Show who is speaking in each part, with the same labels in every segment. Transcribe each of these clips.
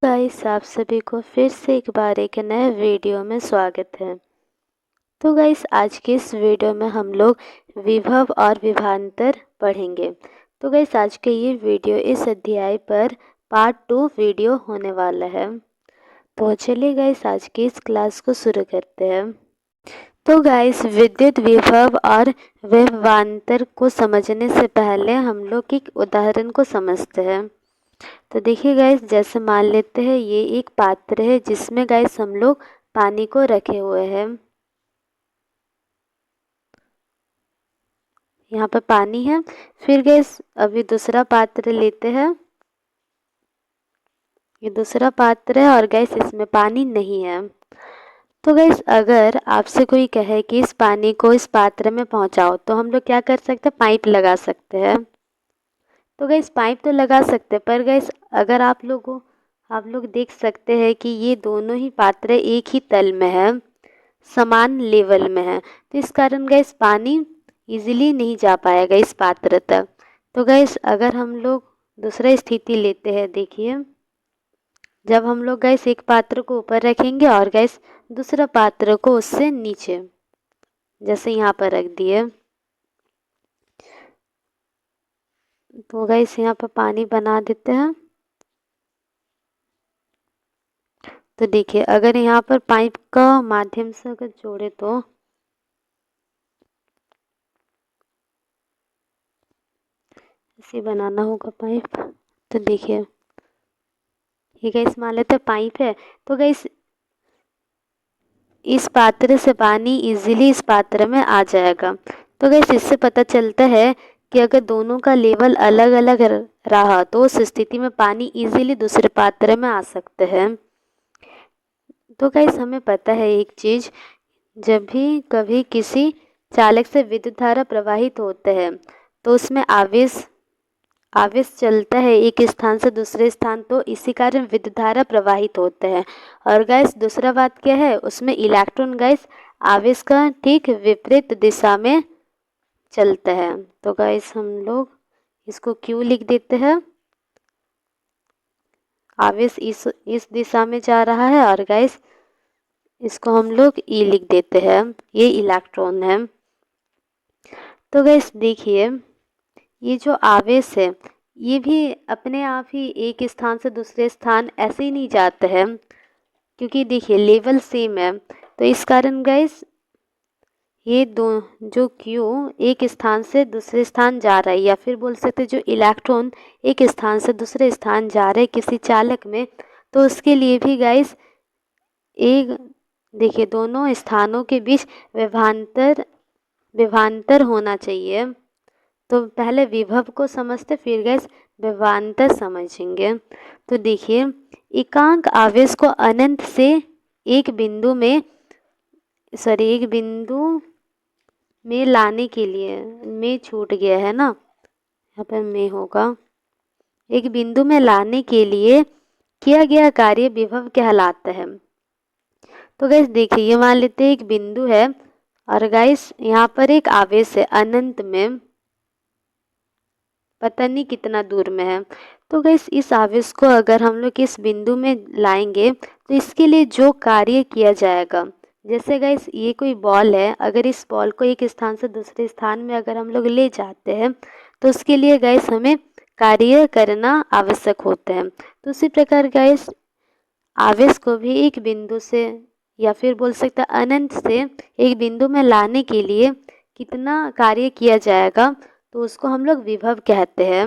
Speaker 1: Guys, आप सभी को फिर से एक बार एक नए वीडियो में स्वागत है। तो गाइस, आज के इस वीडियो में हम लोग विभव और विभवांतर पढ़ेंगे। तो गाइस, आज के ये वीडियो इस अध्याय पर पार्ट 2 वीडियो होने वाला है। तो चलिए गाइस, आज की इस क्लास को शुरू करते हैं। तो गाइस, विद्युत विभव और विभवांतर को समझने से पहले हम लोग एक उदाहरण को समझते हैं। तो देखिए गाइस, जैसे मान लेते हैं ये एक पात्र है जिसमें गाइस हम लोग पानी को रखे हुए हैं। यहाँ पर पानी है। फिर गाइस अभी दूसरा पात्र लेते हैं। ये दूसरा पात्र है और गाइस इसमें पानी नहीं है। तो गाइस, अगर आपसे कोई कहे कि इस पानी को इस पात्र में पहुंचाओ, तो हम लोग क्या कर सकते हैं? पाइप लगा सकते हैं। तो गाइस, पाइप तो लगा सकते हैं, पर गाइस अगर आप लोग देख सकते हैं कि ये दोनों ही पात्र एक ही तल में है, समान लेवल में है। तो इस कारण गाइस पानी इजीली नहीं जा पाएगा इस पात्र तक। तो गाइस, अगर हम लोग दूसरा स्थिति लेते हैं, देखिए जब हम लोग गाइस एक पात्र को ऊपर रखेंगे और गाइस दूसरा पात्र को उससे नीचे, जैसे यहाँ पर रख दिए, तो गाइस यहाँ पर पानी बना देते हैं। तो देखिए, अगर यहाँ पर पाइप का माध्यम से अगर जोड़े तो ऐसे बनाना होगा पाइप। तो देखिए, ये गाइस मान लेते हैं पाइप है। तो गाइस इस पात्र से पानी इजीली इस पात्र में आ जाएगा। तो गाइस इससे पता चलता है कि अगर दोनों का लेवल अलग अलग रहा तो उस स्थिति में पानी इजीली दूसरे पात्र में आ सकते हैं। तो गाइस हमें पता है एक चीज़, जब भी कभी किसी चालक से विद्युत धारा प्रवाहित होते हैं तो उसमें आवेश चलता है एक स्थान से दूसरे स्थान, तो इसी कारण विद्युत धारा प्रवाहित होते हैं। और गैस दूसरा बात क्या है, उसमें इलेक्ट्रॉन गैस आवेश का ठीक विपरीत दिशा में चलता है। तो गैस हम लोग इसको क्यू लिख देते हैं। आवेश इस दिशा में जा रहा है और गैस इसको हम लोग ई लिख देते हैं, ये इलेक्ट्रॉन है। तो गैस देखिए, ये जो आवेश है ये भी अपने आप ही एक स्थान से दूसरे स्थान ऐसे ही नहीं जाते हैं, क्योंकि देखिए लेवल सेम है। तो इस कारण गाइस ये दो जो क्यू एक स्थान से दूसरे स्थान जा रहा है, या फिर बोल सकते जो इलेक्ट्रॉन एक स्थान से दूसरे स्थान जा रहे किसी चालक में, तो उसके लिए भी गाइस एक देखिए दोनों स्थानों के बीच विभवांतर होना चाहिए। तो पहले विभव को समझते, फिर गैस विभवांतर समझेंगे। तो देखिए, एकांक आवेश को अनंत से एक बिंदु में लाने के लिए, में छूट गया है ना, यहाँ पर में होगा, एक बिंदु में लाने के लिए किया गया कार्य विभव कहलाता है। तो गैस देखिए, ये मान लेते हैं एक बिंदु है और गैस यहाँ पर एक आवेश है अनंत में, पता नहीं कितना दूर में है। तो गैस इस आवेश को अगर हम लोग इस बिंदु में लाएंगे तो इसके लिए जो कार्य किया जाएगा, जैसे गैस ये कोई बॉल है, अगर इस बॉल को एक स्थान से दूसरे स्थान में अगर हम लोग ले जाते हैं तो उसके लिए गैस हमें कार्य करना आवश्यक होता है। तो उसी प्रकार गैस आवेश को भी एक बिंदु से, या फिर बोल सकते हैं अनंत से एक बिंदु में लाने के लिए कितना कार्य किया जाएगा, तो उसको हम लोग विभव कहते हैं।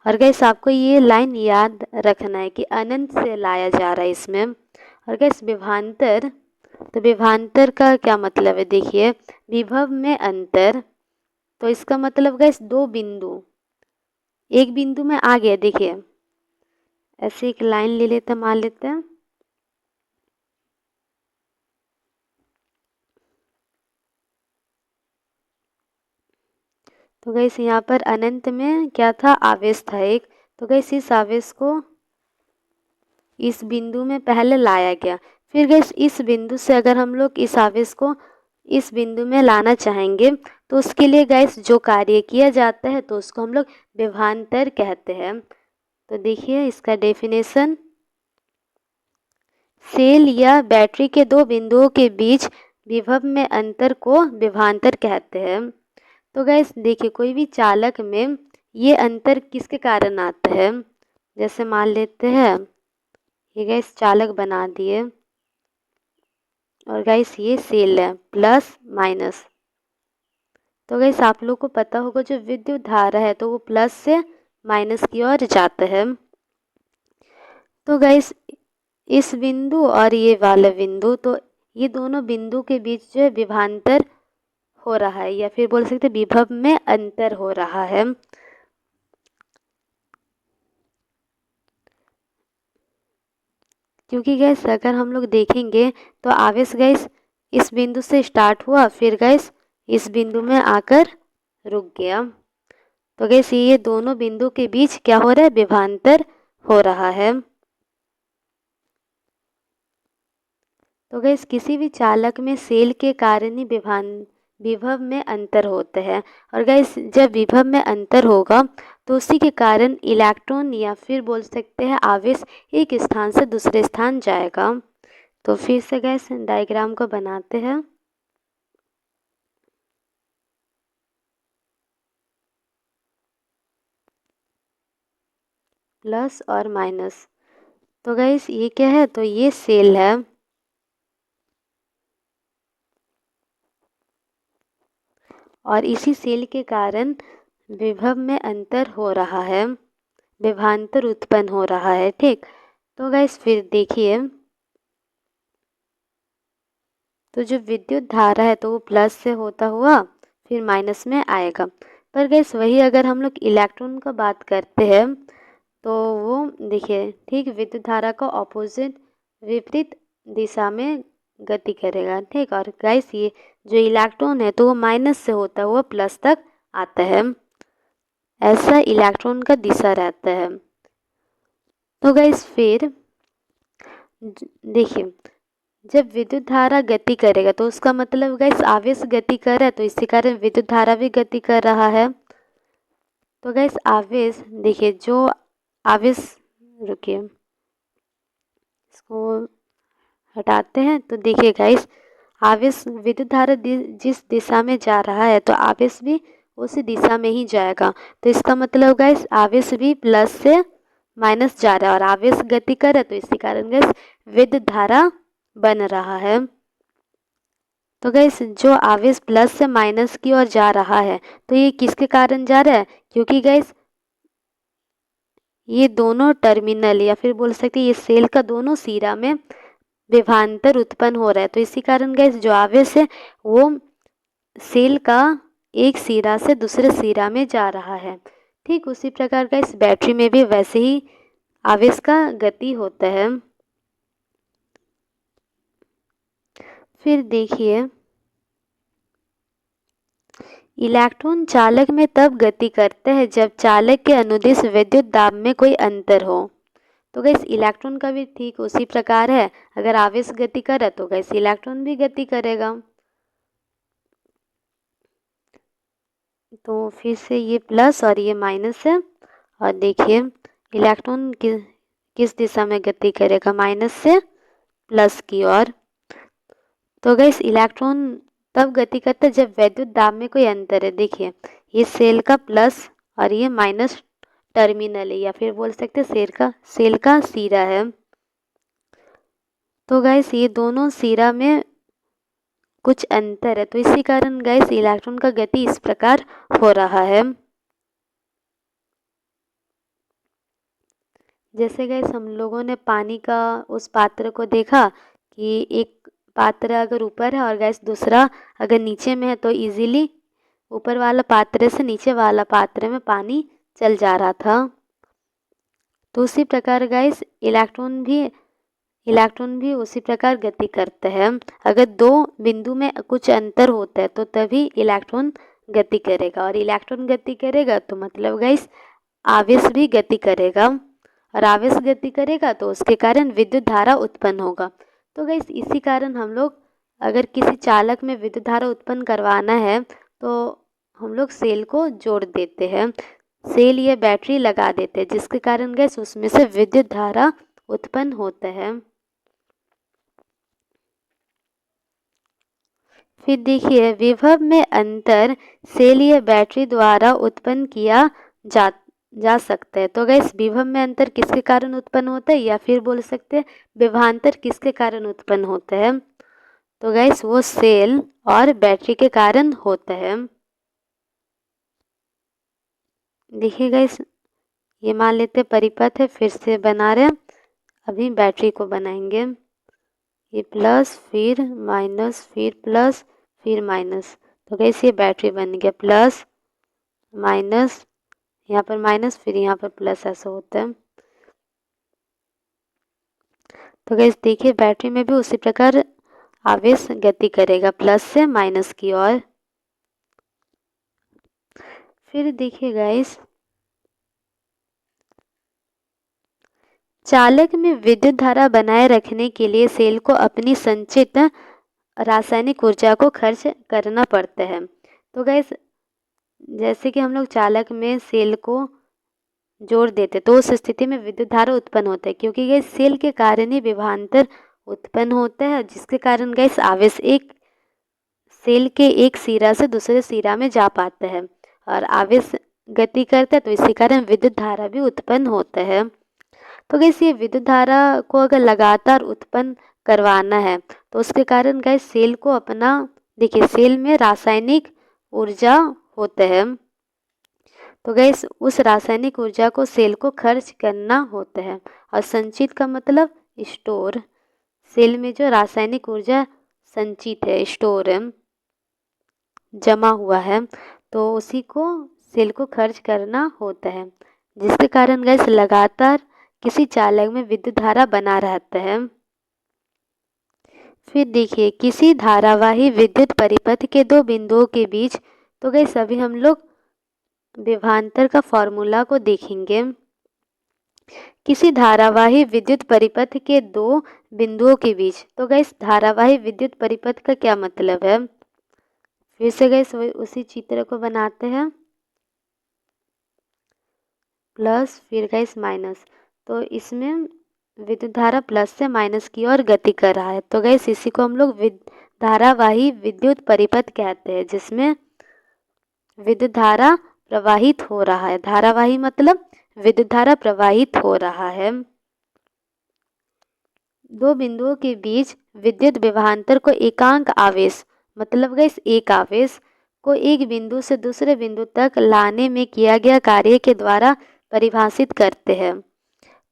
Speaker 1: और गैस आपको ये लाइन याद रखना है कि अनंत से लाया जा रहा है इसमें। और गैस विभवांतर, तो विभवांतर का क्या मतलब है, देखिए विभव में अंतर, तो इसका मतलब गैस दो बिंदु एक बिंदु में आ गया। देखिए ऐसे एक लाइन ले लेते, मान लेते हैं, तो गैस यहाँ पर अनंत में क्या था, आवेश था एक। तो गैस इस आवेश को इस बिंदु में पहले लाया गया, फिर गैस इस बिंदु से अगर हम लोग इस आवेश को इस बिंदु में लाना चाहेंगे तो उसके लिए गैस जो कार्य किया जाता है तो उसको हम लोग विभवांतर कहते हैं। तो देखिए इसका डेफिनेशन, सेल या बैटरी के दो बिंदुओं के बीच विभव में अंतर को विभवांतर कहते हैं। तो गाइस देखिए, कोई भी चालक में ये अंतर किसके कारण आता है। जैसे मान लेते हैं ये गाइस चालक बना दिए और गाइस ये सेल है प्लस माइनस। तो गाइस आप लोग को पता होगा जो विद्युत धारा है तो वो प्लस से माइनस की ओर जाता है। तो गाइस इस बिंदु और ये वाला बिंदु, तो ये दोनों बिंदु के बीच जो है विभवांतर हो रहा है या फिर बोल सकते विभव में अंतर हो रहा है। क्योंकि गैस अगर हम लोग देखेंगे तो आवेश गैस इस बिंदु से स्टार्ट हुआ, फिर गैस इस बिंदु में आकर रुक गया। तो गैस ये दोनों बिंदु के बीच क्या हो रहा है, विभवांतर हो रहा है। तो गैस किसी भी चालक में सेल के कारण ही विभव में अंतर होता है। और गैस जब विभव में अंतर होगा तो उसी के कारण इलेक्ट्रॉन या फिर बोल सकते हैं आवेश एक स्थान से दूसरे स्थान जाएगा। तो फिर से गैस डायग्राम को बनाते हैं। प्लस और माइनस। तो गैस ये क्या है, तो ये सेल है और इसी सेल के कारण विभव में अंतर हो रहा है, विभवांतर उत्पन्न हो रहा है। ठीक, तो गैस फिर देखिए, तो जो विद्युत धारा है तो वो प्लस से होता हुआ फिर माइनस में आएगा। पर गैस वही अगर हम लोग इलेक्ट्रॉन का बात करते हैं तो वो देखिए ठीक विद्युत धारा का ऑपोजिट विपरीत दिशा में गति करेगा। ठीक, और गैस ये जो इलेक्ट्रॉन है तो वो माइनस से होता हुआ प्लस तक आता है, ऐसा इलेक्ट्रॉन का दिशा रहता है। तो गैस फिर देखिए, जब विद्युत धारा गति करेगा तो उसका मतलब गैस आवेश गति कर रहा है, तो इसी कारण विद्युत धारा भी गति कर रहा है। तो गैस आवेश देखिए, जो आवेश, रुकिए इसको हटाते हैं, तो देखिए गाइस आवेश विद्युत धारा जिस दिशा में जा रहा है तो आवेश भी उसी दिशा में ही जाएगा। तो इसका मतलब गाइस आवेश भी प्लस से माइनस जा रहा है और आवेश गति कर रहा है, तो इसी कारण गाइस विद्युत धारा बन रहा है। तो गाइस जो आवेश प्लस से माइनस की ओर जा रहा है तो ये किसके कारण जा रहा है, क्योंकि गाइस ये दोनों टर्मिनल या फिर बोल सकते हैं ये सेल का दोनों सिरा में विभवांतर उत्पन्न हो रहा है। तो इसी कारण गैस जो आवेश है वो सेल का एक सिरा से दूसरे सिरा में जा रहा है। ठीक उसी प्रकार का इस बैटरी में भी वैसे ही आवेश का गति होता है। फिर देखिए, इलेक्ट्रॉन चालक में तब गति करते हैं जब चालक के अनुदिश विद्युत दाब में कोई अंतर हो। तो गैस इलेक्ट्रॉन का भी ठीक उसी प्रकार है, अगर आवेश गति करे तो गैस इलेक्ट्रॉन भी गति करेगा। तो फिर से ये प्लस और ये माइनस है और देखिए इलेक्ट्रॉन किस दिशा में गति करेगा, माइनस से प्लस की ओर। तो गैस इलेक्ट्रॉन तब गति करता है जब विद्युत दाब में कोई अंतर है। देखिए ये सेल का प्लस और ये माइनस टर्मिनल है या फिर बोल सकते हैं सेल का सिरा है। तो गैस ये दोनों सिरा में कुछ अंतर है, तो इसी कारण गैस इलेक्ट्रॉन का गति इस प्रकार हो रहा है। जैसे गैस हम लोगों ने पानी का उस पात्र को देखा कि एक पात्र अगर ऊपर है और गैस दूसरा अगर नीचे में है तो इजीली ऊपर वाला पात्र से नीचे वाला पात्र में पानी चल जा रहा था। तो उसी प्रकार गैस इलेक्ट्रॉन भी उसी प्रकार गति करते हैं। अगर दो बिंदु में कुछ अंतर होता है तो तभी इलेक्ट्रॉन गति करेगा, और इलेक्ट्रॉन गति करेगा तो मतलब गैस आवेश भी गति करेगा, और आवेश गति करेगा तो उसके कारण विद्युत धारा उत्पन्न होगा। तो गैस इसी कारण हम लोग अगर किसी चालक में विद्युत धारा उत्पन्न करवाना है तो हम लोग सेल को जोड़ देते हैं, सेल या बैटरी लगा देते हैं, जिसके कारण गैस उसमें से विद्युत धारा उत्पन्न होता है। फिर देखिए विभव में अंतर सेल या बैटरी द्वारा उत्पन्न किया जा जा सकता है। तो गाइस विभव में अंतर किसके कारण उत्पन्न होता है, या फिर बोल सकते हैं विभवांतर किसके कारण उत्पन्न होता है। तो गाइस वो सेल और बैटरी के कारण होता है। देखिए गाइस ये मान लेते परिपथ है, फिर से बना रहे हैं, अभी बैटरी को बनाएंगे। ये प्लस फिर माइनस फिर प्लस फिर माइनस, तो गाइस ये बैटरी बन गया, प्लस माइनस, यहाँ पर माइनस फिर यहाँ पर प्लस, ऐसा होता है। तो गाइस देखिए बैटरी में भी उसी प्रकार आवेश गति करेगा प्लस से माइनस की ओर। फिर देखिए गाइस चालक में विद्युत धारा बनाए रखने के लिए सेल को अपनी संचित रासायनिक ऊर्जा को खर्च करना पड़ता है। तो गाइस जैसे कि हम लोग चालक में सेल को जोड़ देते तो उस स्थिति में विद्युत धारा उत्पन्न होता है, क्योंकि गैस सेल के कारण ही विभवांतर उत्पन्न होता है, जिसके कारण गैस आवेश एक सेल के एक सिरा से दूसरे सिरा में जा पाता है और आवेश गति करता है, तो इसी कारण विद्युत धारा भी उत्पन्न होता है। तो गैस ये विद्युत धारा को अगर लगातार उत्पन्न करवाना है तो उसके कारण गैस सेल को अपना, देखिए सेल में रासायनिक ऊर्जा होता है, तो गैस उस रासायनिक ऊर्जा को सेल को खर्च करना होता है। और संचित का मतलब स्टोर, सेल में जो रासायनिक ऊर्जा संचित है, स्टोर है, जमा हुआ है, तो उसी को सेल को खर्च करना होता है, जिसके कारण गैस लगातार किसी चालक में विद्युत धारा बना रहता है। फिर देखिए किसी धारावाही विद्युत परिपथ के दो बिंदुओं के बीच, तो गैस अभी हम लोग विभवांतर का फॉर्मूला को देखेंगे। किसी धारावाही विद्युत परिपथ के दो बिंदुओं के बीच, तो गैस धारावाही विद्युत परिपथ का क्या मतलब है। फिर से गैस उसी चित्र को बनाते हैं, प्लस फिर गैस माइनस, तो इसमें विद्युत धारा प्लस से माइनस की ओर गति कर रहा है, तो गैस इसी को हम लोग धारावाही विद्युत परिपथ कहते हैं, जिसमें विद्युत धारा प्रवाहित हो रहा है। धारावाही मतलब विद्युत धारा प्रवाहित हो रहा है। दो बिंदुओं के बीच विद्युत विभवांतर को एकांक आवेश, मतलब गैस एक आवेश को एक बिंदु से दूसरे बिंदु तक लाने में किया गया कार्य के द्वारा परिभाषित करते हैं।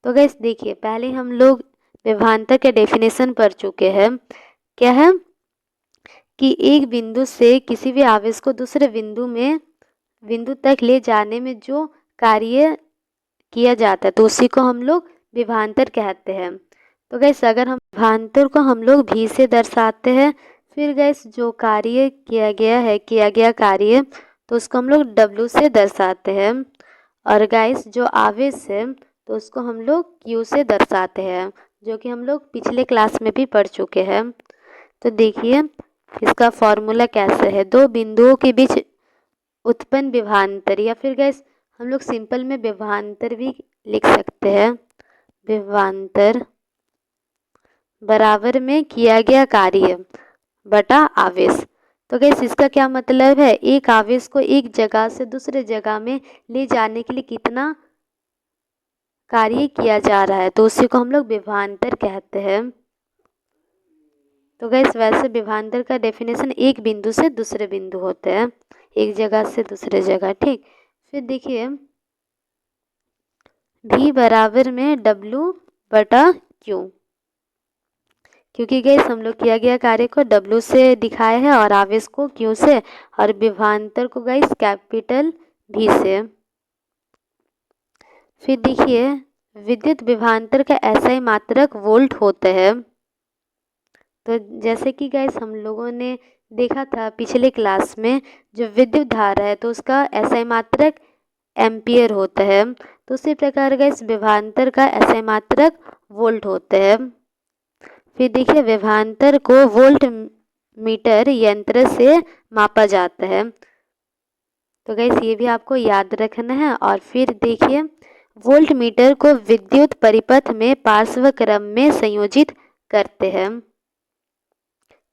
Speaker 1: तो गैस देखिए पहले हम लोग विभवांतर के डेफिनेशन पढ़ चुके हैं। क्या है कि एक बिंदु से किसी भी आवेश को दूसरे बिंदु तक ले जाने में जो कार्य किया जाता है तो उसी को हम लोग विभवांतर कहते हैं। तो गैस अगर हम विभवांतर को हम लोग भी से दर्शाते हैं, फिर गैस जो कार्य किया गया कार्य, तो उसको हम लोग W से दर्शाते हैं, और गैस जो आवेश है तो उसको हम लोग Q से दर्शाते हैं, जो कि हम लोग पिछले क्लास में भी पढ़ चुके हैं। तो देखिए इसका फॉर्मूला कैसे है, दो बिंदुओं के बीच उत्पन्न विभवांतर, या फिर गैस हम लोग सिंपल में विभवांतर भी लिख सकते हैं, विभवांतर बराबर में किया गया कार्य बटा आवेश। तो गैस इसका क्या मतलब है, एक आवेश को एक जगह से दूसरे जगह में ले जाने के लिए कितना कार्य किया जा रहा है, तो उसी को हम लोग विभवांतर कहते हैं। तो गैस वैसे विभवांतर का डेफिनेशन एक बिंदु से दूसरे बिंदु होते हैं, एक जगह से दूसरे जगह, ठीक। फिर देखिए V बराबर में W बटा Q, क्योंकि गैस हम लोग किया गया कार्य को W से दिखाए हैं और आवेश को Q से, और विभवांतर को गैस कैपिटल V से। फिर देखिए विद्युत विभवांतर का SI मात्रक वोल्ट होता है। तो जैसे कि गैस हम लोगों ने देखा था पिछले क्लास में, जो विद्युत धारा है तो उसका SI मात्रक एम्पियर होता है, तो उसी प्रकार गैस विभवांतर का SI मात्रक वोल्ट होता है। फिर देखिए विभवांतर को वोल्ट मीटर यंत्र से मापा जाता है, तो गैस ये भी आपको याद रखना है। और फिर देखिए वोल्ट मीटर को विद्युत परिपथ में पार्श्व क्रम में संयोजित करते हैं।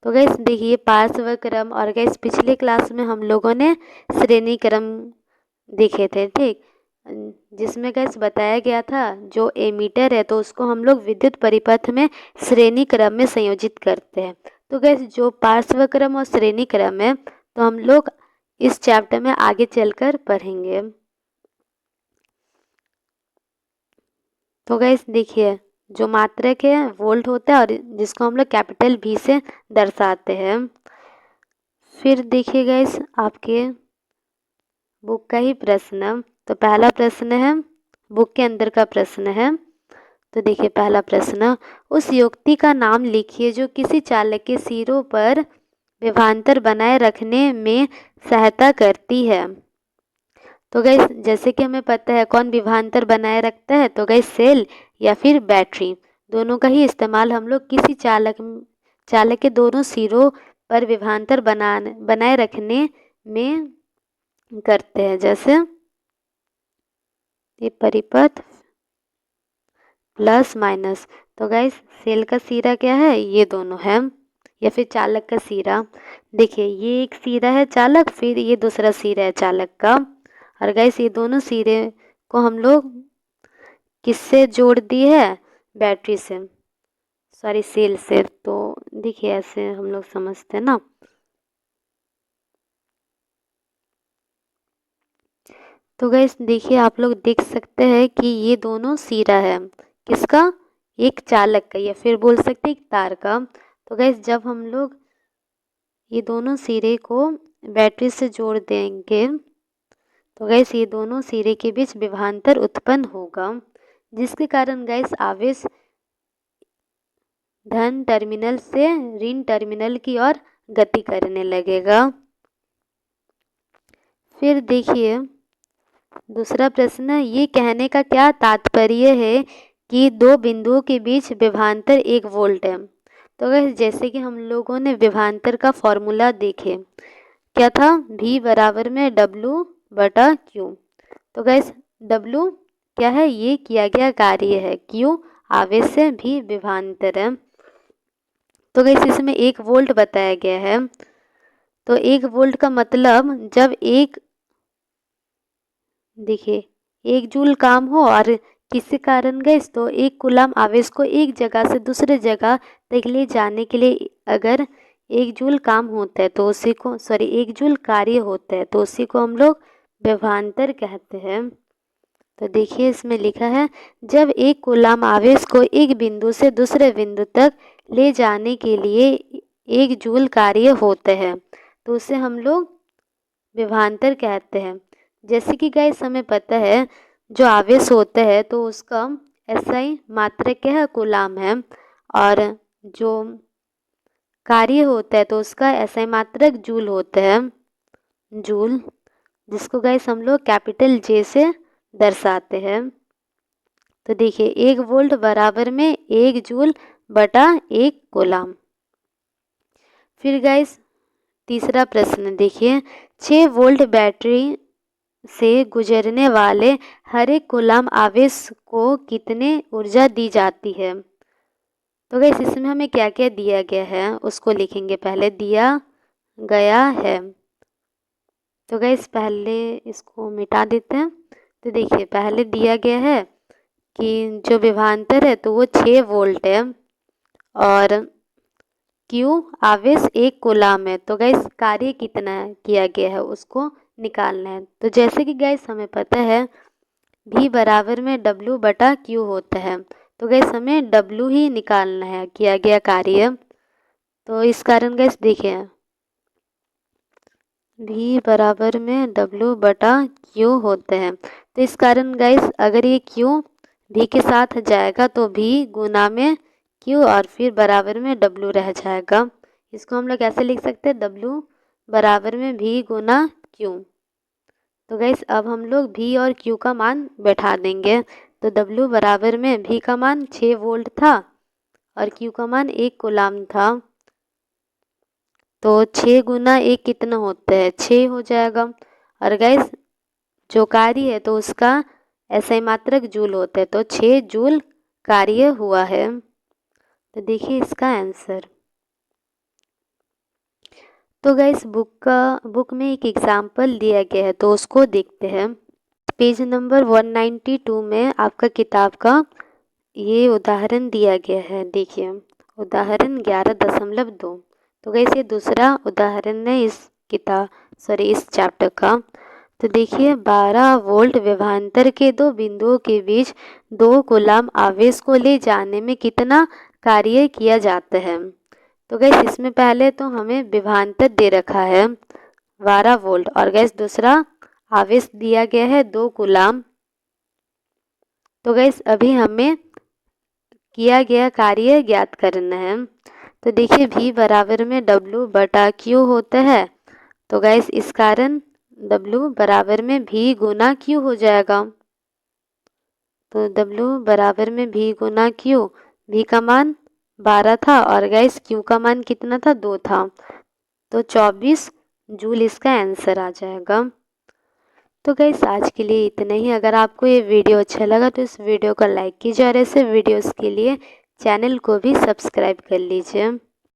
Speaker 1: तो गैस देखिए पार्श्व क्रम, और गैस पिछले क्लास में हम लोगों ने श्रेणी क्रम देखे थे, ठीक, जिसमें गैस बताया गया था जो एमीटर है तो उसको हम लोग विद्युत परिपथ में श्रेणी क्रम में संयोजित करते हैं। तो गैस जो पार्श्व क्रम और श्रेणी क्रम है तो हम लोग इस चैप्टर में आगे चलकर पढ़ेंगे। तो गैस देखिए जो मात्रक है वोल्ट होता है और जिसको हम लोग कैपिटल V से दर्शाते हैं। फिर देखिए गैस आपके बुक का ही प्रश्न, तो पहला प्रश्न है बुक के अंदर का प्रश्न है। तो देखिए पहला प्रश्न, उस युक्ति का नाम लिखिए जो किसी चालक के सिरों पर विभवांतर बनाए रखने में सहायता करती है। तो गैस जैसे कि हमें पता है कौन विभवांतर बनाए रखता है, तो गैस सेल या फिर बैटरी, दोनों का ही इस्तेमाल हम लोग किसी चालक के दोनों सिरों पर विभवांतर बनाए रखने में करते हैं। जैसे ये परिपथ प्लस माइनस, तो गैस सेल का सिरा क्या है, ये दोनों है, या फिर चालक का सिरा। देखिए ये एक सिरा है चालक, फिर ये दूसरा सिरा है चालक का, और गैस ये दोनों सिरे को हम लोग किससे जोड़ दिए है, बैटरी से, सॉरी सेल से। तो देखिए ऐसे हम लोग समझते हैं ना। तो गैस देखिए आप लोग देख सकते हैं कि ये दोनों सिरा है किसका, एक चालक का, या फिर बोल सकते हैं एक तार का। तो गैस जब हम लोग ये दोनों सिरे को बैटरी से जोड़ देंगे तो गैस ये दोनों सिरे के बीच विभवांतर उत्पन्न होगा, जिसके कारण गैस आवेश धन टर्मिनल से ऋण टर्मिनल की ओर गति करने लगेगा। फिर देखिए दूसरा प्रश्न, ये कहने का क्या तात्पर्य है कि दो बिंदुओं के बीच विभवांतर 1 वोल्ट है। तो गैस जैसे कि हम लोगों ने विभवांतर का फॉर्मूला देखे, क्या था, V बराबर में W/Q। तो गैस W क्या है, ये किया गया कार्य है, Q आवेश से भी विभवांतर है। तो गैस इसमें 1 वोल्ट बताया गया है, तो 1 वोल्ट का मतलब जब देखिए 1 जूल काम हो और किसी कारण गैस तो 1 कूलम आवेश को एक जगह से दूसरे जगह तक ले जाने के लिए अगर 1 जूल काम होता है तो उसी को 1 जूल कार्य होता है तो उसी को हम लोग विभवांतर कहते हैं। तो देखिए इसमें लिखा है, जब 1 कूलम आवेश को एक बिंदु से दूसरे बिंदु तक ले जाने के लिए 1 जूल कार्य होता है तो उसे हम लोग विभवांतर कहते हैं। जैसे कि गाइस हमें पता है जो आवेश होता है तो उसका एसआई मात्रक क्या है, कूलम है, और जो कार्य होता है तो उसका एसआई मात्रक जूल होता है, जूल, जिसको गाइस हम लोग कैपिटल जे से दर्शाते हैं। तो देखिए 1 वोल्ट बराबर में 1 जूल बटा 1 कूलम। फिर गाइस तीसरा प्रश्न देखिए, 6 वोल्ट बैटरी से गुजरने वाले हर एक कूलम आवेश को कितने ऊर्जा दी जाती है। तो गैस इसमें हमें क्या क्या दिया गया है उसको लिखेंगे, पहले दिया गया है। तो गैस पहले इसको मिटा देते हैं। तो देखिए पहले दिया गया है कि जो विभवांतर है तो वो 6 वोल्ट है और Q आवेश 1 कूलम है। तो गैस कार्य कितना किया गया है उसको निकालना है। तो जैसे कि गैस हमें पता है V बराबर में W/Q होता है, तो गैस हमें W ही निकालना है, किया गया कार्य। तो इस कारण गैस देखिए V बराबर में W/Q होता है, तो इस कारण गैस अगर ये Q V के साथ जाएगा तो V गुना में Q और फिर बराबर में W रह जाएगा। इसको हम लोग कैसे लिख सकते हैं, W बराबर में V गुना Q। तो गैस अब हम लोग V और Q का मान बैठा देंगे। तो W बराबर में V का मान 6 वोल्ट था और Q का मान 1 कूलम था, तो 6 गुना 1 कितना होता है, 6 हो जाएगा। और गैस जो कार्य है तो उसका एसआई मात्रक जूल होता है, तो 6 जूल कार्य हुआ है। तो देखिए इसका आंसर। तो गाइस बुक में एक एग्जाम्पल दिया गया है, तो उसको देखते हैं। पेज नंबर 192 में आपका किताब का ये उदाहरण दिया गया है। देखिए उदाहरण 11.2। तो गाइस ये दूसरा उदाहरण है इस चैप्टर का। तो देखिए 12 वोल्ट विभवांतर के दो बिंदुओं के बीच 2 कूलाम आवेश को ले जाने में कितना कार्य किया जाता है। तो गैस इसमें पहले तो हमें विभवांतर दे रखा है 12 वोल्ट और गैस दूसरा आवेश दिया गया है 2 कूलाम। तो गैस अभी हमें किया गया कार्य ज्ञात करना है। तो देखिए V बराबर में W/Q होता है। तो गैस इस कारण W बराबर में V गुना Q हो जाएगा। तो W बराबर में V गुना Q, V का मान 12 था और गैस Q का मान कितना था, 2 था। तो 24 जूल इसका आंसर आ जाएगा। तो गैस आज के लिए इतना ही। अगर आपको ये वीडियो अच्छा लगा तो इस वीडियो को लाइक कीजिए और ऐसे वीडियोस के लिए चैनल को भी सब्सक्राइब कर लीजिए।